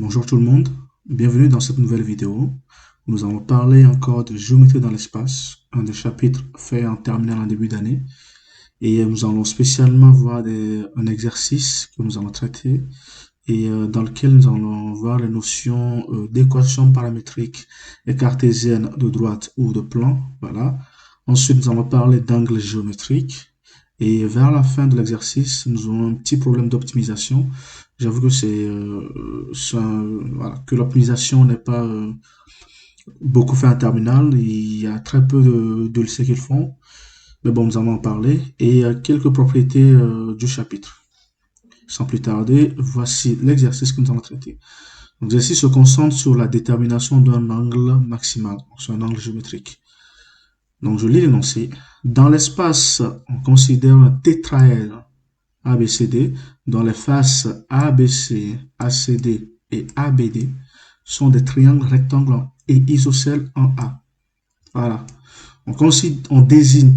Bonjour tout le monde, bienvenue dans cette nouvelle vidéo. Nous allons parler encore de géométrie dans l'espace, un des chapitres faits en terminale en début d'année. Et nous allons spécialement voir un exercice que nous allons traiter et dans lequel nous allons voir les notions d'équation paramétrique et cartésienne de droite ou de plan. Voilà. Ensuite, nous allons parler d'angle géométrique. Et vers la fin de l'exercice, nous aurons un petit problème d'optimisation. J'avoue que voilà, que l'optimisation n'est pas beaucoup fait en terminale. Il y a très peu de lycées qui le font. Mais bon, nous allons en parler. Et quelques propriétés du chapitre. Sans plus tarder, voici l'exercice que nous allons traiter. L'exercice se concentre sur la détermination d'un angle maximal, sur un angle géométrique. Donc, je lis l'énoncé. Dans l'espace, on considère un tétraèdre ABCD, dont les faces ABC, ACD et ABD sont des triangles rectangles et isocèles en A. Voilà. On désigne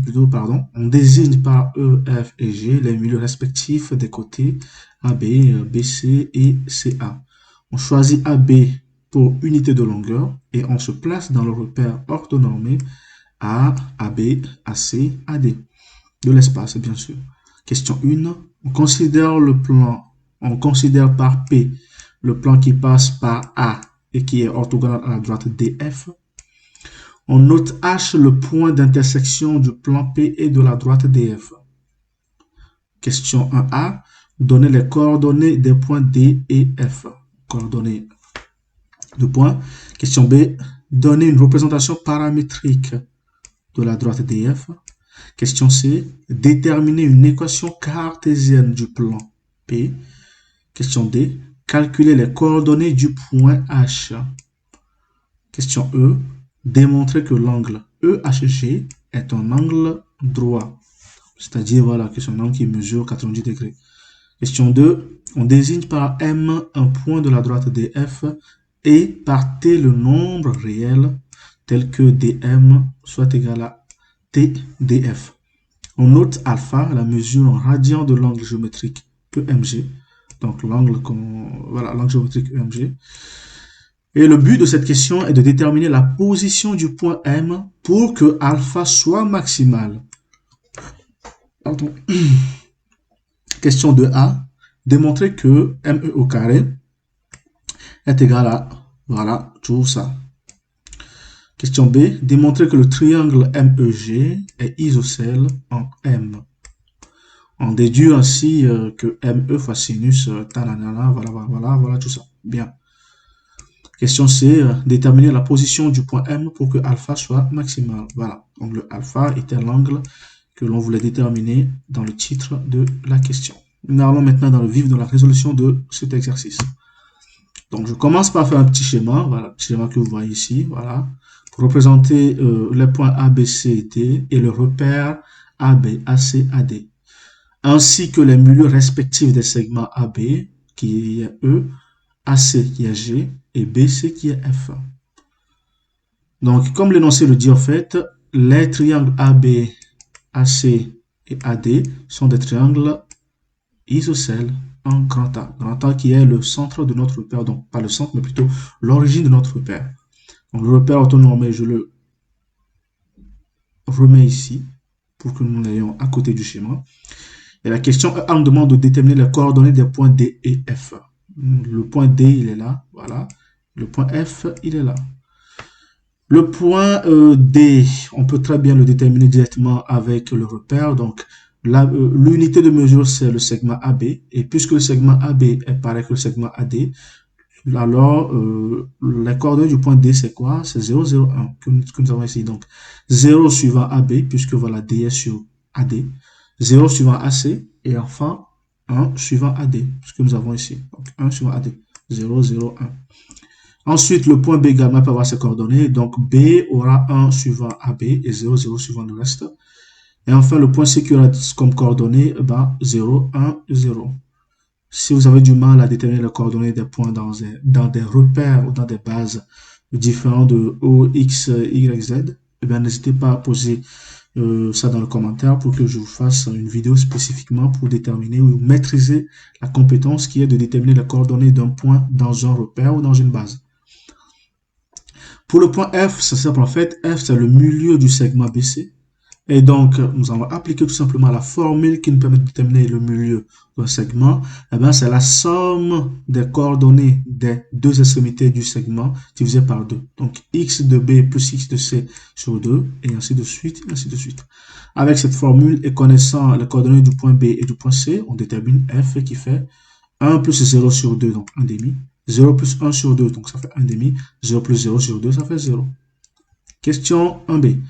par E, F et G les milieux respectifs des côtés AB, BC et CA. On choisit AB pour unité de longueur et on se place dans le repère orthonormé A, AB, AC, AD de l'espace, bien sûr. Question 1. On considère par P le plan qui passe par A et qui est orthogonal à la droite DF. On note H le point d'intersection du plan P et de la droite DF. Question 1A. Donnez les coordonnées des points D et F. Coordonnées de points. Question B. Donnez une représentation paramétrique de la droite DF. Question C. Déterminer une équation cartésienne du plan P. Question D. Calculer les coordonnées du point H. Question E. Démontrer que l'angle EHG est un angle droit. C'est-à-dire, voilà, que c'est un angle qui mesure 90 degrés. Question 2. On désigne par M un point de la droite DF et par T le nombre réel tel que DM soit égal à TDF. On note alpha, la mesure en radian de l'angle géométrique EMG. Donc l'angle géométrique EMG. Et le but de cette question est de déterminer la position du point M pour que alpha soit maximal. Pardon. Question 2A. Démontrer que ME au carré est égal à, voilà, tout ça. Question B. Démontrer que le triangle MEG est isocèle en M. On déduit ainsi que ME fois sinus, voilà, tout ça. Bien. Question C. Déterminer la position du point M pour que alpha soit maximal. Voilà. Donc le alpha était l'angle que l'on voulait déterminer dans le titre de la question. Nous allons maintenant dans le vif de la résolution de cet exercice. Donc je commence par faire un petit schéma. Voilà, le schéma que vous voyez ici. Voilà. Pour représenter les points A, B, C, D et le repère AB, AC, AD, ainsi que les milieux respectifs des segments AB, qui est E, AC qui est G, et BC qui est F. Donc, comme l'énoncé le dit en fait, les triangles AB, AC et AD sont des triangles isocèles en grand A. Grand A qui est le centre de notre repère, donc pas le centre, mais plutôt l'origine de notre repère. Donc, le repère orthonormé, je le remets ici pour que nous l'ayons à côté du schéma. Et la question A nous demande de déterminer les coordonnées des points D et F. Le point D, il est là, voilà. Le point F, il est là. Le point D, on peut très bien le déterminer directement avec le repère. Donc, l'unité de mesure, c'est le segment AB. Et puisque le segment AB est pareil que le segment AD, alors, les coordonnées du point D, c'est quoi? C'est 0, 0, 1 que nous avons ici. Donc, 0 suivant AB, puisque voilà, D est sur AD. 0 suivant AC. Et enfin, 1 suivant AD, ce que nous avons ici. Donc, 1 suivant AD. 0, 0, 1. Ensuite, le point B également peut avoir ses coordonnées. Donc, B aura 1 suivant AB et 0, 0 suivant le reste. Et enfin, le point C qui aura comme coordonnées, 0, 1, 0. Si vous avez du mal à déterminer les coordonnées des points dans des repères ou dans des bases différentes de O, X, Y, Z, n'hésitez pas à poser ça dans le commentaire pour que je vous fasse une vidéo spécifiquement pour déterminer ou maîtriser la compétence qui est de déterminer les coordonnées d'un point dans un repère ou dans une base. Pour le point F, c'est simple en fait. F, c'est le milieu du segment BC. Et donc, nous allons appliquer tout simplement la formule qui nous permet de déterminer le milieu d'un segment. Eh bien, c'est la somme des coordonnées des deux extrémités du segment divisé par 2. Donc, x de B plus x de C sur 2, et ainsi de suite, et ainsi de suite. Avec cette formule et connaissant les coordonnées du point B et du point C, on détermine F qui fait 1 plus 0 sur 2, donc 1 demi. 0 plus 1 sur 2, donc ça fait 1 demi. 0 plus 0 sur 2, ça fait 0. Question 1b.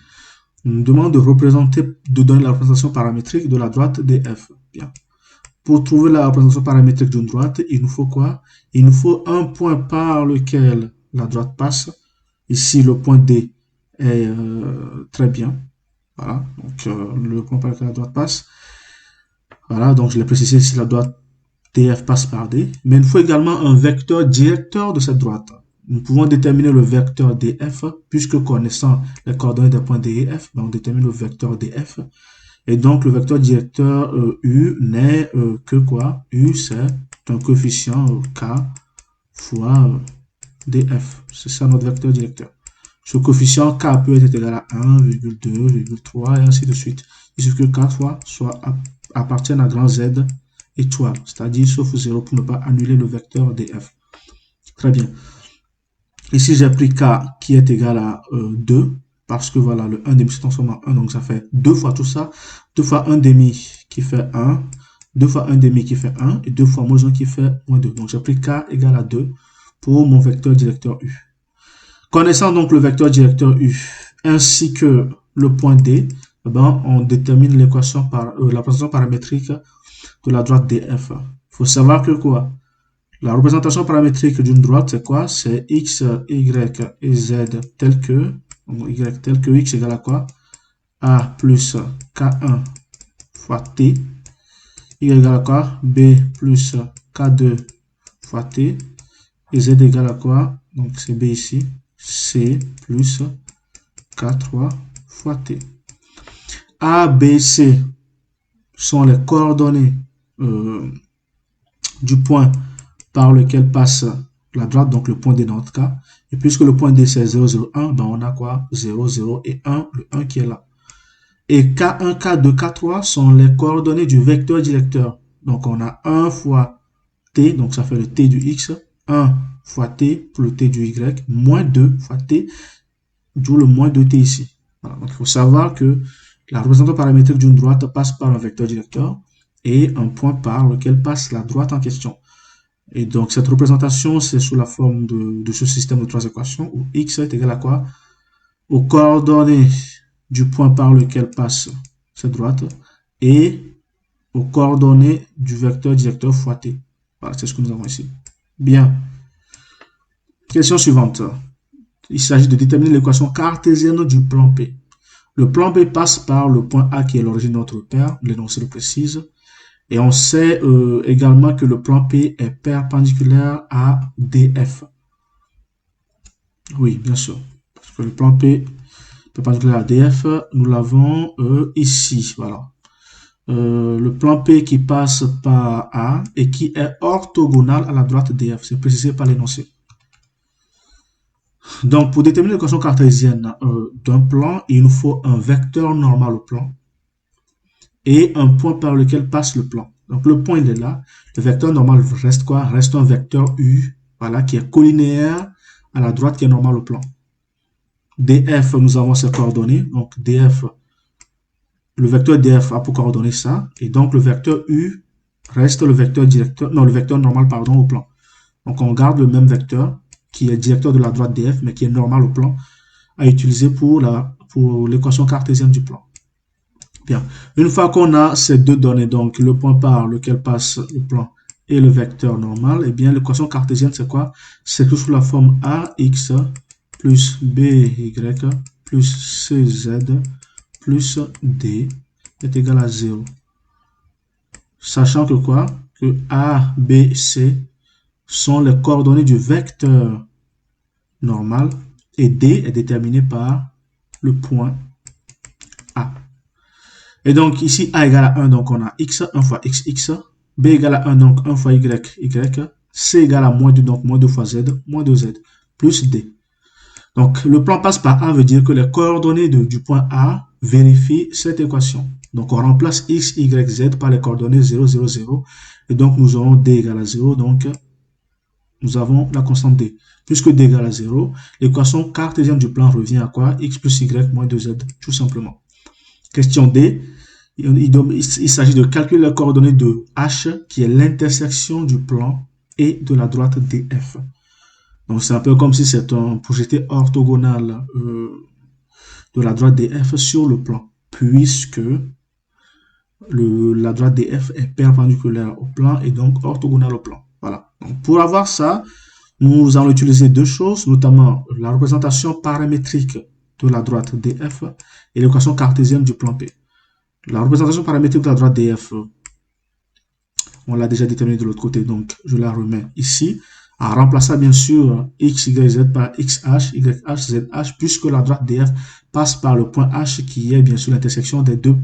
On nous demande de représenter, de donner la représentation paramétrique de la droite DF. Bien. Pour trouver la représentation paramétrique d'une droite, il nous faut quoi? Il nous faut un point par lequel la droite passe. Ici, le point D est très bien. Voilà, donc le point par lequel la droite passe. Voilà, donc je l'ai précisé ici, la droite DF passe par D. Mais il nous faut également un vecteur directeur de cette droite. Nous pouvons déterminer le vecteur DF, puisque connaissant les coordonnées des points D et F, on détermine le vecteur DF. Et donc, le vecteur directeur U n'est que quoi? U, c'est un coefficient K fois DF. C'est ça notre vecteur directeur. Ce coefficient K peut être égal à 1, 2, 3 et ainsi de suite. Il suffit que K soit appartienne à grand Z étoile, c'est-à-dire sauf 0 pour ne pas annuler le vecteur DF. Très bien. Ici, j'ai pris K qui est égal à 2, parce que voilà, le 1 demi se transforme en 1, donc ça fait 2 fois tout ça. 2 fois 1 demi qui fait 1, 2 fois 1 demi qui fait 1, et 2 fois moins 1 qui fait moins 2. Donc j'ai pris K égale à 2 pour mon vecteur directeur U. Connaissant donc le vecteur directeur U, ainsi que le point D, eh ben, on détermine l'équation par la représentation paramétrique de la droite DF. Il faut savoir que quoi? La représentation paramétrique d'une droite, c'est quoi? C'est x, y et z tel que, donc y tel que x égale à quoi? A plus K1 fois T, y égale à quoi? B plus K2 fois T, et z égale à quoi? Donc c'est B ici, C plus K3 fois T. A, B, C sont les coordonnées du point par lequel passe la droite, donc le point D dans notre cas. Et puisque le point D c'est 0, 0, 1, ben on a quoi? 0, 0 et 1, le 1 qui est là. Et K1, K2, K3 sont les coordonnées du vecteur directeur. Donc on a 1 fois T, donc ça fait le T du X, 1 fois T pour le T du Y, moins 2 fois T, d'où le moins 2T ici. Voilà. Donc il faut savoir que la représentation paramétrique d'une droite passe par un vecteur directeur et un point par lequel passe la droite en question. Et donc, cette représentation, c'est sous la forme de ce système de trois équations où x est égal à quoi? Aux coordonnées du point par lequel passe cette droite et aux coordonnées du vecteur directeur fois t. Voilà, c'est ce que nous avons ici. Bien. Question suivante. Il s'agit de déterminer l'équation cartésienne du plan P. Le plan P passe par le point A qui est l'origine de notre repère, l'énoncé le précise. Et on sait également que le plan P est perpendiculaire à DF. Oui, bien sûr. Parce que le plan P est perpendiculaire à DF, nous l'avons ici. Voilà. Le plan P qui passe par A et qui est orthogonal à la droite DF. C'est précisé par l'énoncé. Donc, pour déterminer l'équation cartésienne d'un plan, il nous faut un vecteur normal au plan et un point par lequel passe le plan. Donc, le point, il est là. Le vecteur normal reste quoi? Reste un vecteur U, voilà, qui est collinéaire à la droite qui est normal au plan. DF, nous avons ses coordonnées. Donc, DF, le vecteur DF a pour coordonnées ça. Et donc, le vecteur U reste le vecteur directeur, non, le vecteur normal, pardon, au plan. Donc, on garde le même vecteur qui est directeur de la droite DF, mais qui est normal au plan, à utiliser pour l'équation cartésienne du plan. Bien. Une fois qu'on a ces deux données, donc le point par lequel passe le plan et le vecteur normal, eh bien l'équation cartésienne c'est quoi? C'est que sous la forme AX plus BY plus CZ plus D est égal à 0. Sachant que quoi? Que A, B, C sont les coordonnées du vecteur normal et D est déterminé par le point A. Et donc, ici, A égale à 1, donc on a X, 1 fois XX. B égale à 1, donc 1 fois Y, Y. C égale à moins 2, donc moins 2 fois Z, moins 2Z, plus D. Donc, le plan passe par A veut dire que les coordonnées du point A vérifient cette équation. Donc, on remplace X, Y, Z par les coordonnées 0, 0, 0. Et donc, nous aurons D égale à 0. Donc, nous avons la constante D. Puisque D égale à 0, l'équation cartésienne du plan revient à quoi? X plus Y moins 2Z, tout simplement. Question D. Il s'agit de calculer les coordonnées de H, qui est l'intersection du plan et de la droite DF. Donc, c'est un peu comme si c'est un projeté orthogonal de la droite DF sur le plan, puisque la droite DF est perpendiculaire au plan et donc orthogonale au plan. Voilà. Donc, pour avoir ça, nous allons utiliser deux choses, notamment la représentation paramétrique de la droite DF et l'équation cartésienne du plan P. La représentation paramétrique de la droite DF, on l'a déjà déterminée de l'autre côté, donc je la remets ici, en remplaçant bien sûr x, y, z par xh, yh, zh, puisque la droite DF passe par le point H qui est bien sûr l'intersection des deux,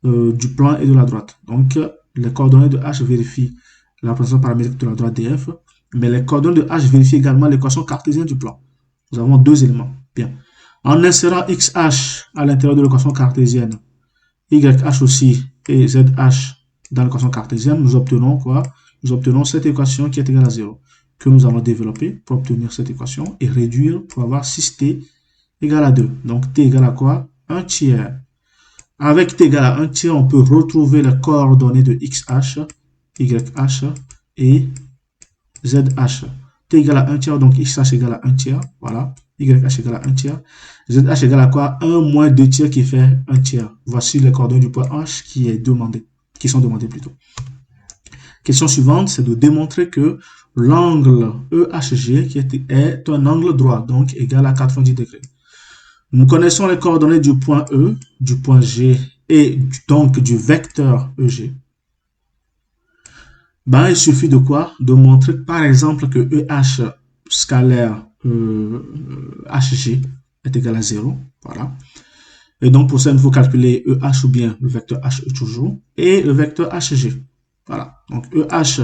du plan et de la droite. Donc, les coordonnées de H vérifient la représentation paramétrique de la droite DF, mais les coordonnées de H vérifient également l'équation cartésienne du plan. Nous avons deux éléments. Bien. En insérant xh à l'intérieur de l'équation cartésienne, YH aussi et ZH dans l'équation cartésienne, nous obtenons quoi? Nous obtenons cette équation qui est égale à 0, que nous allons développer pour obtenir cette équation et réduire pour avoir 6t égale à 2. Donc t égale à quoi? 1 tiers. Avec t égale à 1 tiers, on peut retrouver les coordonnées de XH, YH et ZH. T égale à 1 tiers, donc XH égale à 1 tiers. Voilà. YH égale à 1 tiers. ZH égale à quoi? 1 moins 2 tiers qui fait 1 tiers. Voici les coordonnées du point H qui sont demandées plutôt. Question suivante, c'est de démontrer que l'angle EHG qui est un angle droit, donc égal à 90 degrés. Nous connaissons les coordonnées du point E, du point G et donc du vecteur EG. Ben, il suffit de quoi? De montrer par exemple que EH scalaire HG est égal à 0. Voilà. Et donc, pour ça, il faut calculer EH ou bien le vecteur HE toujours et le vecteur HG. Voilà. Donc, EH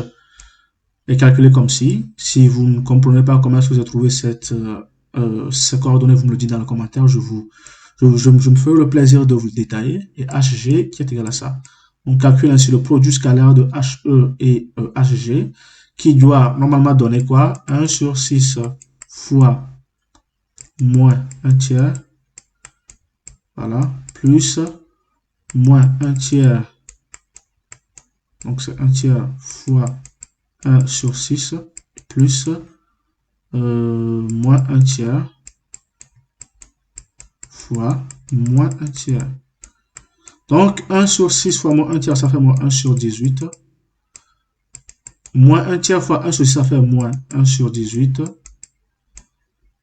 est calculé comme ci. Si vous ne comprenez pas comment est-ce que vous avez trouvé ces coordonnées, vous me le dites dans le commentaire. Je me ferai le plaisir de vous le détailler. Et HG qui est égal à ça. On calcule ainsi le produit scalaire de HE et HG qui doit normalement donner quoi? 1 sur 6 fois moins 1 tiers, voilà, plus moins 1 tiers, donc c'est 1 tiers fois 1 sur 6, plus moins 1 tiers fois moins 1 tiers. Donc 1 sur 6 fois moins 1 tiers, ça fait moins 1 sur 18. Moins 1 tiers fois 1 sur 6, ça fait moins 1 sur 18.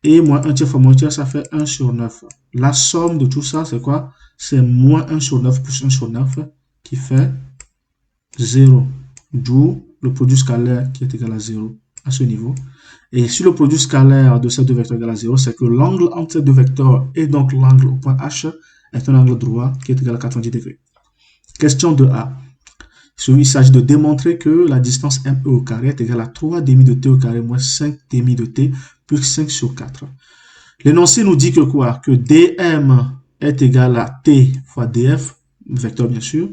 Et moins 1 tiers fois moins 1 tiers, ça fait 1 sur 9. La somme de tout ça, c'est quoi? C'est moins 1 sur 9 plus 1 sur 9 qui fait 0. D'où le produit scalaire qui est égal à 0 à ce niveau. Et si le produit scalaire de ces deux vecteurs est égal à 0, c'est que l'angle entre ces deux vecteurs et donc l'angle au point H est un angle droit qui est égal à 90 degrés. Question 2a. Il s'agit de démontrer que la distance ME au carré est égale à 3 demi de t au carré moins 5 demi de t plus 5 sur 4. L'énoncé nous dit que quoi? Que dm est égal à t fois df, vecteur bien sûr,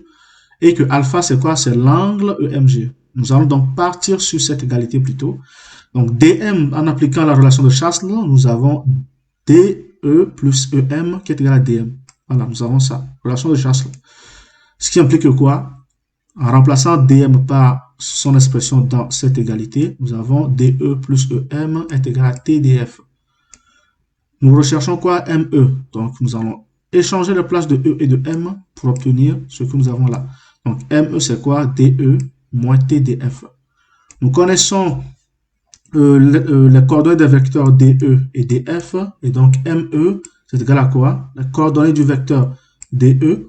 et que alpha c'est quoi? C'est l'angle EMG. Nous allons donc partir sur cette égalité plutôt. Donc dm, en appliquant la relation de Chasles, nous avons DE plus EM qui est égal à dm. Voilà, nous avons ça, relation de Chasles. Ce qui implique que quoi? En remplaçant dm par son expression dans cette égalité, nous avons DE plus EM est égal à TDF. Nous recherchons quoi? ME. Donc, nous allons échanger les places de E et de M pour obtenir ce que nous avons là. Donc, ME, c'est quoi? DE moins TDF. Nous connaissons les coordonnées des vecteurs DE et DF. Et donc, ME, c'est égal à quoi? Les coordonnées du vecteur DE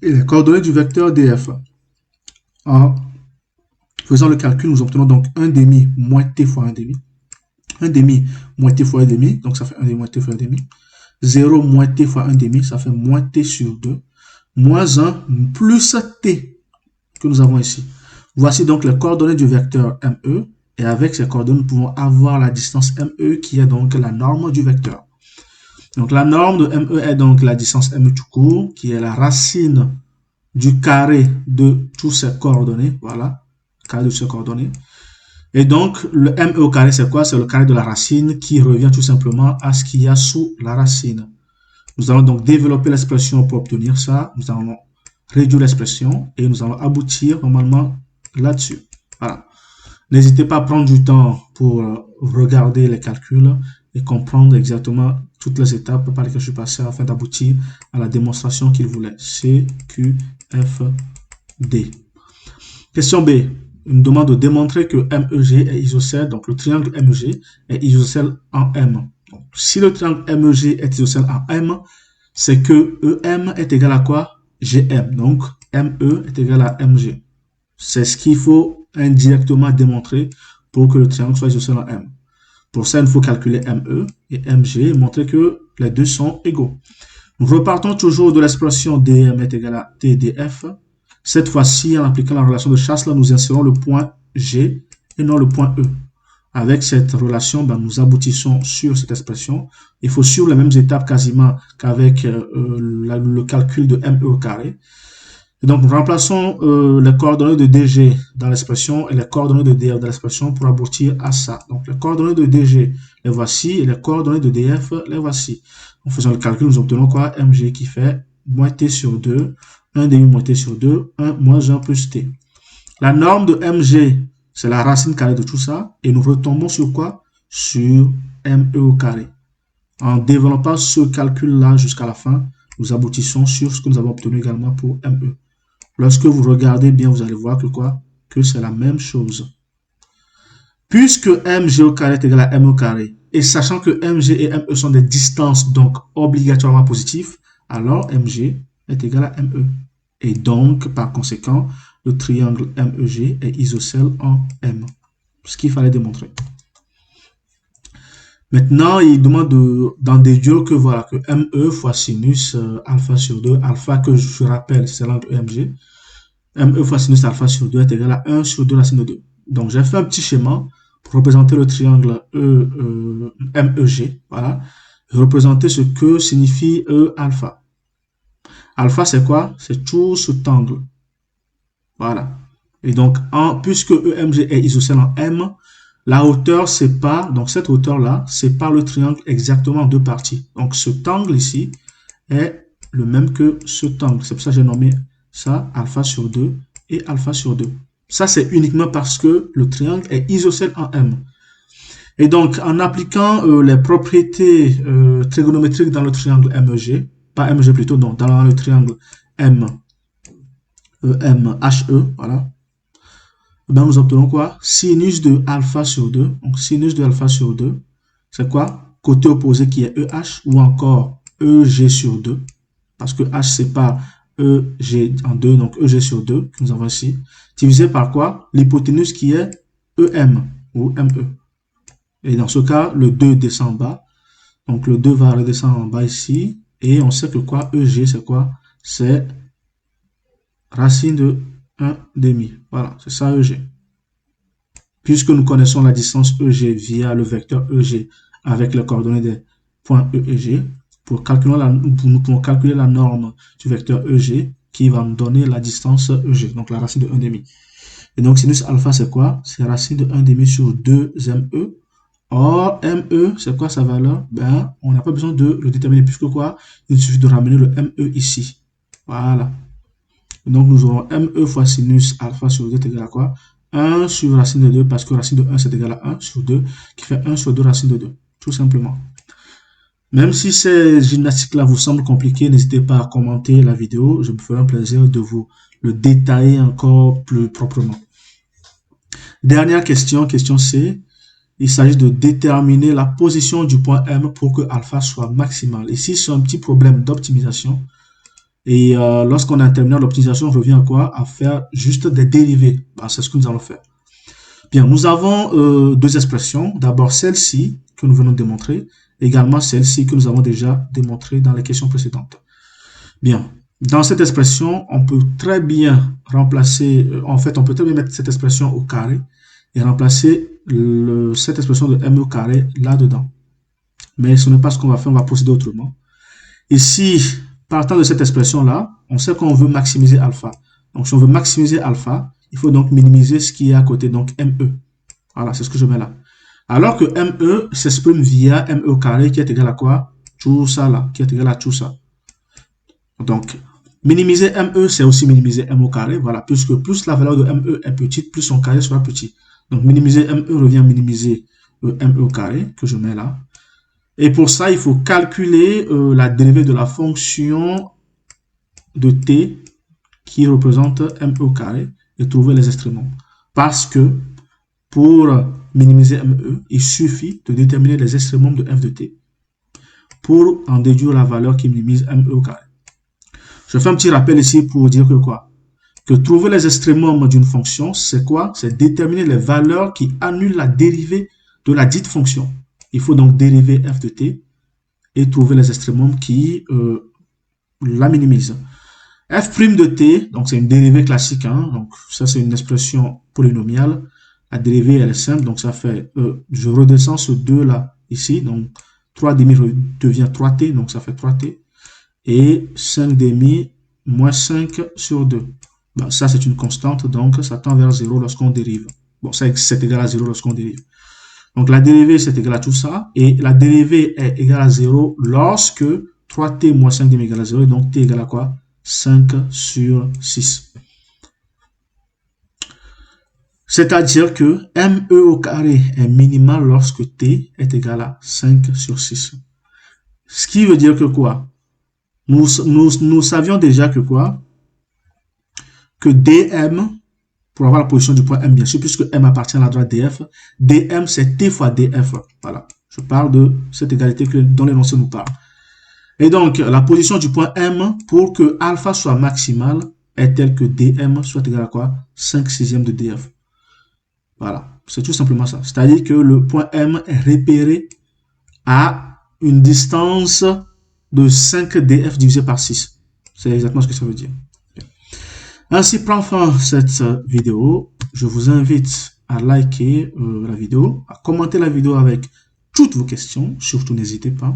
et les coordonnées du vecteur DF. En faisant le calcul, nous obtenons donc 1 demi moins t fois 1 demi. 1 demi moins t fois 1 demi, donc ça fait 1 demi moins t fois 1 demi. 0 moins t fois 1 demi, ça fait moins t sur 2. moins 1 plus t que nous avons ici. Voici donc les coordonnées du vecteur ME. Et avec ces coordonnées, nous pouvons avoir la distance ME qui est donc la norme du vecteur. Donc la norme de ME est donc la distance ME tout court, qui est la racine du carré de toutes ces coordonnées. Voilà, carré de ces coordonnées. Et donc le ME au carré, c'est quoi? C'est le carré de la racine qui revient tout simplement à ce qu'il y a sous la racine. Nous allons donc développer l'expression pour obtenir ça. Nous allons réduire l'expression et nous allons aboutir normalement là-dessus. Voilà. N'hésitez pas à prendre du temps pour regarder les calculs et comprendre exactement toutes les étapes par lesquelles je suis passé afin d'aboutir à la démonstration qu'il voulait. C, Q, F, D. Question B. Une demande de démontrer que MEG est isocèle, donc le triangle MEG est isocèle en M. Donc, si le triangle MEG est isocèle en M, c'est que EM est égal à quoi? GM. Donc, ME est égal à MG. C'est ce qu'il faut indirectement démontrer pour que le triangle soit isocèle en M. Pour ça, il faut calculer ME et MG et montrer que les deux sont égaux. Nous repartons toujours de l'expression DM est égal à TDF. Cette fois-ci, en appliquant la relation de chasse, là, nous insérons le point G et non le point E. Avec cette relation, nous aboutissons sur cette expression. Il faut suivre les mêmes étapes quasiment qu'avec le calcul de ME au carré. Et donc, nous remplaçons les coordonnées de DG dans l'expression et les coordonnées de DF dans l'expression pour aboutir à ça. Donc, les coordonnées de DG, les voici, et les coordonnées de DF, les voici. En faisant le calcul, nous obtenons quoi? MG qui fait moins T sur 2, 1 demi moins T sur 2, 1 moins 1 plus T. La norme de MG, c'est la racine carrée de tout ça. Et nous retombons sur quoi? Sur ME au carré. En développant ce calcul-là jusqu'à la fin, nous aboutissons sur ce que nous avons obtenu également pour ME. Lorsque vous regardez bien, vous allez voir que quoi? Que c'est la même chose. Puisque MG au carré est égal à M au carré, et sachant que MG et ME sont des distances donc obligatoirement positives, alors MG est égal à ME. Et donc, par conséquent, le triangle MEG est isocèle en M. Ce qu'il fallait démontrer. Maintenant, il demande d'en déduire que voilà, que ME fois sinus alpha sur 2, alpha que je rappelle, c'est l'angle EMG. ME fois sinus alpha sur 2 est égal à 1 sur 2 racine de 2. Donc, j'ai fait un petit schéma pour représenter le triangle MEG. Voilà. Représenter ce que signifie E alpha. Alpha, c'est quoi? C'est tout cet angle. Voilà. Et donc, puisque EMG est isocèle en M, la hauteur sépare, donc cette hauteur-là, sépare le triangle exactement en deux parties. Donc, cet angle ici est le même que cet angle. C'est pour ça que j'ai nommé ça alpha sur 2 et alpha sur 2. Ça, c'est uniquement parce que le triangle est isocèle en M. Et donc, en appliquant les propriétés trigonométriques dans le triangle MEG, pas MEG plutôt, non, dans le triangle MHE, voilà, nous obtenons quoi? Sinus de alpha sur 2. Donc, sinus de alpha sur 2, c'est quoi? Côté opposé qui est EH ou encore EG sur 2. Parce que H sépare EG en 2, donc EG sur 2, que nous avons ici. Divisé par quoi? L'hypoténuse qui est EM ou ME. Et dans ce cas, le 2 descend en bas. Donc, le 2 va redescendre en bas ici. Et on sait que quoi? EG, c'est quoi? C'est racine de 1 demi. Voilà, c'est ça EG. Puisque nous connaissons la distance EG via le vecteur EG avec les coordonnées des points E et G, nous pouvons calculer la norme du vecteur EG qui va nous donner la distance EG, donc la racine de 1 demi. Et donc sinus alpha, c'est quoi? C'est racine de 1 demi sur 2 ME. Or, ME, c'est quoi sa valeur? On n'a pas besoin de le déterminer puisque quoi? Il suffit de ramener le ME ici. Voilà. Donc, nous aurons ME fois sinus alpha sur 2 est égal à quoi? 1 sur racine de 2, parce que racine de 1, c'est égal à 1 sur 2, qui fait 1 sur 2 racine de 2, tout simplement. Même si ces gymnastiques-là vous semblent compliquées, n'hésitez pas à commenter la vidéo. Je me ferai un plaisir de vous le détailler encore plus proprement. Dernière question, question C. Il s'agit de déterminer la position du point M pour que alpha soit maximal. Ici, c'est un petit problème d'optimisation. Et lorsqu'on a terminé l'optimisation, on revient à quoi? À faire juste des dérivés. C'est ce que nous allons faire. Bien, nous avons deux expressions. D'abord, celle-ci que nous venons de démontrer. Également, celle-ci que nous avons déjà démontrée dans les questions précédentes. Bien, Dans cette expression, on peut très bien remplacer, on peut très bien mettre cette expression au carré et remplacer cette expression de m au carré là-dedans. Mais ce n'est pas ce qu'on va faire, on va procéder autrement. Ici, partant de cette expression-là, on sait qu'on veut maximiser alpha. Donc, si on veut maximiser alpha, il faut donc minimiser ce qui est à côté, donc ME. Voilà, c'est ce que je mets là. Alors que ME s'exprime via ME au carré qui est égal à quoi? Tout ça là, qui est égal à tout ça. Donc, minimiser ME, c'est aussi minimiser M au carré. Voilà, puisque plus la valeur de ME est petite, plus son carré sera petit. Donc, minimiser ME revient à minimiser ME au carré, que je mets là. Et pour ça, il faut calculer la dérivée de la fonction de t qui représente ME au carré et trouver les extrémums. Parce que pour minimiser ME, il suffit de déterminer les extrémums de f de t pour en déduire la valeur qui minimise ME au carré. Je fais un petit rappel ici pour dire que quoi? Que trouver les extrémums d'une fonction, c'est quoi? C'est déterminer les valeurs qui annulent la dérivée de la dite fonction. Il faut donc dériver f de t et trouver les extrémums qui la minimisent. F' de t, donc c'est une dérivée classique, hein, donc ça c'est une expression polynomiale. La dérivée elle est simple, donc ça fait, je redescends ce 2 là, ici, donc 3 demi devient 3t, donc ça fait 3t. Et 5 demi moins 5 sur 2. Ben, ça c'est une constante, donc ça tend vers 0 lorsqu'on dérive. Bon, ça c'est égal à 0 lorsqu'on dérive. Donc la dérivée c'est égal à tout ça, et la dérivée est égale à 0 lorsque 3t moins 5 demi égale à 0, et donc t égale à quoi? 5 sur 6. C'est-à-dire que ME au carré est minimal lorsque t est égal à 5 sur 6. Ce qui veut dire que quoi? Nous savions déjà que quoi? Que dm, pour avoir la position du point M, bien sûr, puisque M appartient à la droite df, dm c'est t fois df. Voilà, je parle de cette égalité dont l'énoncé nous parle. Et donc, la position du point M, pour que alpha soit maximal, est telle que dm soit égal à quoi? 5/6 de df. Voilà, c'est tout simplement ça. C'est-à-dire que le point M est repéré à une distance de 5df divisé par 6. C'est exactement ce que ça veut dire. Ainsi prend fin cette vidéo. Je vous invite à liker la vidéo, à commenter la vidéo avec toutes vos questions, surtout n'hésitez pas,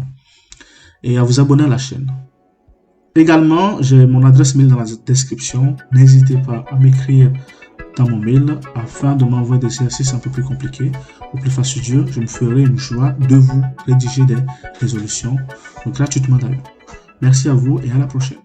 et à vous abonner à la chaîne. Également, j'ai mon adresse mail dans la description. N'hésitez pas à m'écrire dans mon mail afin de m'envoyer des exercices un peu plus compliqués. Au plus fastidieux, je me ferai une joie de vous rédiger des résolutions gratuitement d'ailleurs. Merci à vous et à la prochaine.